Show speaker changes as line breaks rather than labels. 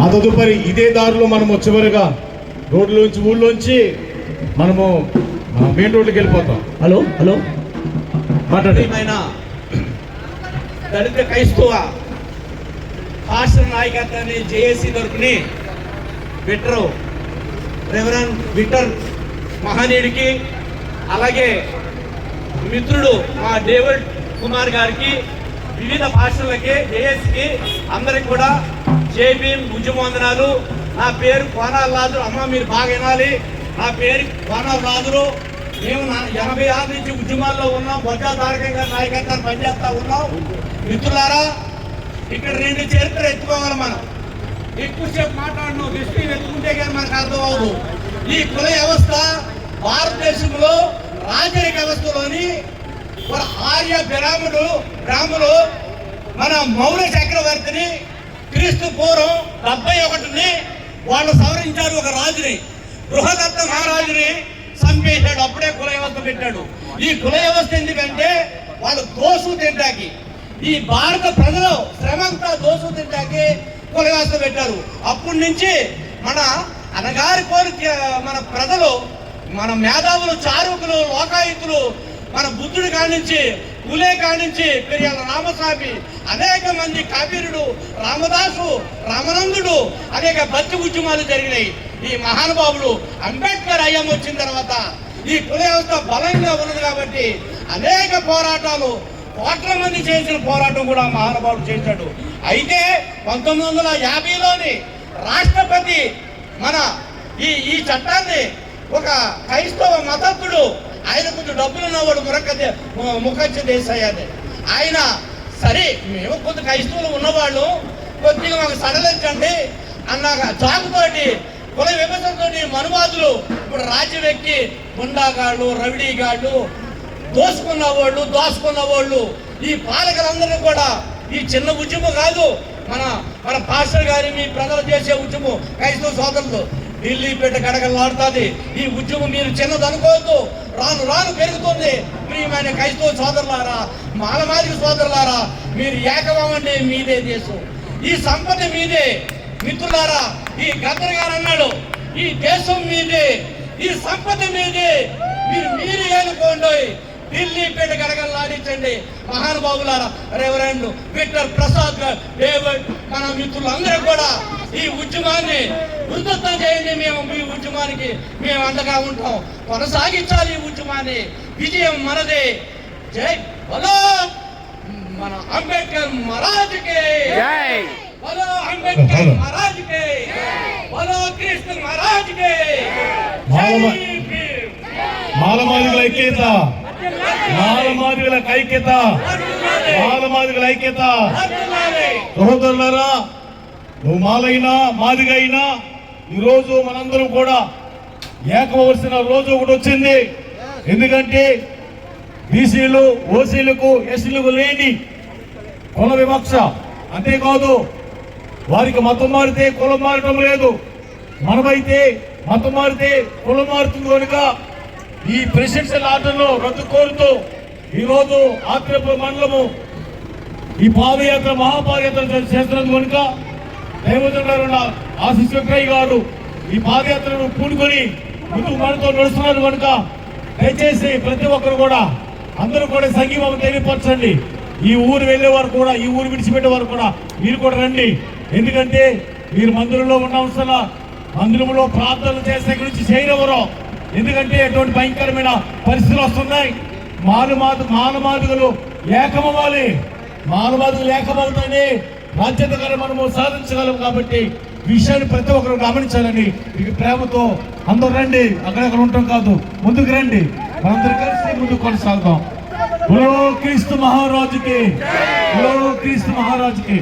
ఆ తదుపరి ఇదే దారిలో మనము చివరిగా రోడ్లోంచి ఊళ్ళోంచి మనము మెయిన్ రోడ్డుకి వెళ్ళిపోతాం.
హలో హలో
మాట్లాడి
దళిత క్రైస్తవ పాస్టర్ నాయకత్వాన్ని జేఏసీ తరపుని రెవరెండ్ విక్టర్ మహనీయుడికి, అలాగే మిత్రుడు మా డేవిడ్ కుమార్ గారికి, వివిధ పాస్టర్లకి, జేఏసీకి అందరికి కూడా జై భీమ్ ఉద్యమవందనాలు. నా పేరు కోనాల రాజురు. అమ్మ మీరు బాగా వినాలి, నా పేరు కోనాల రాజురు. మేము 86 నుంచి ఉద్యమాల్లో ఉన్నాం. బొజ్జా తారకం గారి నాయకత్వాన్ని పనిచేస్తా ఉన్నాం. మిత్రులారా, ఇక్కడ 2 చరిత్ర ఎత్తుకోవాలి. మనం ఎక్కువసేపు మాట్లాడను, దృష్టి ఎత్తుకుంటే కానీ మనకు అర్థం అవ్వదు. ఈ కుల వ్యవస్థ భారతదేశంలో రాజరిక వ్యవస్థలోని ఆర్య బ్రాహ్మణులు మన మౌర్య చక్రవర్తిని క్రీస్తు పూర్వం 71ని వాళ్ళు సవరించారు. ఒక రాజుని, బృహదత్త మహారాజుని చంపేశాడు. అప్పుడే కుల వ్యవస్థ పెట్టాడు. ఈ కుల వ్యవస్థ ఎందుకంటే వాళ్ళు దోసు తింటాకి, ఈ భారత ప్రజలు శ్రమంతా దోసు తింటాకి కుల వ్యవస్థ పెట్టారు. అప్పటి నుంచి మన అనగారి మన ప్రజలు, మన మేధావులు, చారుకులు, లోకాయుతులు, మన బుద్ధుడి కానించి, పులే కానించి, పెరియాల రామస్వామి, అనేక మంది కబీరుడు, రామదాసు, రామనందుడు, అనేక భక్తి ఉద్యమాలు జరిగినాయి. ఈ మహానుభావులు అంబేద్కర్ అయ్యం వచ్చిన తర్వాత ఈ కుల వ్యవస్థ బలంగా ఉన్నది కాబట్టి అనేక పోరాటాలు, కోట్ల మంది చేసిన పోరాటం కూడా మహానుభావుడు చేశాడు. అయితే 1950లోని రాష్ట్రపతి మన ఈ చట్టాన్ని ఒక క్రైస్తవ మతస్థుడు, ఆయన కొంచెం డబ్బులు ఉన్నవాడు, ముఖర్జీ దేశాయ్ అని ఆయన, సరే మేము కొంత క్రైస్తవులు ఉన్నవాళ్ళు కొద్దిగా మాకు సడలించండి అన్నాక చాకుతోటి కుల విభజనతోటి మనువాదులు ఇప్పుడు రాజ్యం ఎక్కి గుండాగాళ్ళు, రవిడీగాళ్ళు, దోసుకున్న వాళ్ళు ఈ పాలకులందరూ కూడా ఈ చిన్న ఉద్యమం కాదు, మన పాస్టర్ గారి మీ ప్రజలు చేసే ఉద్యమం క్రైస్తవ సోదరులు ఢిల్లీ పేట గడగలాడుతుంది. ఈ ఉద్యమం మీరు చిన్నది అనుకోవద్దు, రాను రాను పెరుగుతుంది. ప్రియమైన క్రైస్తవ సోదరులారా, మాలమాదిక సోదరులారా, మీరు ఏకమవ్వండి. మీదే దేశం, ఈ సంపద మీదే. మిత్రులారా, ఈ గద్దర్ గారు అన్నాడు, ఈ దేశం మీదే, ఈ సంపద మీదే, మీరు ఏనుకోండి. ఢిల్లీ పేట గడగలాడించండి. మహానుభావులారా, రెవరెండ్ విక్టర్ ప్రసాద్ గారు, డేవిడ్, మన మిత్రులందరూ కూడా ఈ ఉద్యమాన్ని ఉధృతం చేయండి. మేము ఈ ఉద్యమానికి మేము అండగా ఉంటాం. కొనసాగించాలి ఈ ఉద్యమాన్ని. విజయం మనదే. జై బలో మన అంబేద్కర్ మహారాజుకే, బలో అంబేద్కర్ మహారాజుకే, బలో కృష్ణ మహారాజుకే.
మాలమాదిగల ఐక్యత, మాలమాదిగల ఐక్యత, మాలమాదిగల ఐక్యత. సహోదరులారా, నువ్వు మాలైనా మాదిగ అయినా ఈరోజు మనందరం కూడా ఏకవలసిన రోజు ఒకటి వచ్చింది. ఎందుకంటే బీసీలు, ఓసీలకు, ఎస్సీలకు లేని కుల వివక్ష. అంతేకాదు, వారికి మతం మారితే కులం మారటం లేదు. మనమైతే మతం మారితే కులం మారుతుంది కనుక ఈ ప్రెసిడెన్షియల్ ఆర్డర్లో రద్దు కోరుతూ ఈరోజు ఆత్రేపూర్ మండలము ఈ పాదయాత్ర, మహాపాదయాత్ర చేస్తున్నందుకు కనుక దైవజనుడు ఆశీస్ విక్రయ్ గారు ఈ పాదయాత్రను పూనుకొని ముందుకు మనతో నడుస్తున్నారు కనుక దయచేసి ప్రతి ఒక్కరు కూడా, అందరూ కూడా సంఘీభావం తెలియపరచండి. ఈ ఊరు వెళ్ళేవారు కూడా, ఈ ఊరు విడిచిపెట్టేవారు కూడా మీరు కూడా రండి. ఎందుకంటే మీరు మందిరంలో ఉన్న అవసరం, మందిరంలో ప్రార్థనలు చేసే గురించి చేయరెవరో. ఎందుకంటే ఎటువంటి భయంకరమైన పరిస్థితులు వస్తున్నాయి. మానవాదికులు ఏకమవ్వాలి. మానవాదికులు ఏకమవుతాయని రాజ్యాంగ మనము సాధించగలం. కాబట్టి విషయాన్ని ప్రతి ఒక్కరు గమనించాలని మీకు ప్రేమతో అందరూ రండి. అక్కడెక్కడ ఉంటాం కాదు, ముందుకు రండి. మనందరూ కలిసి ముందుకు కొనసాగుతాం. క్రీస్తు మహారాజుకి, క్రీస్తు మహారాజుకి.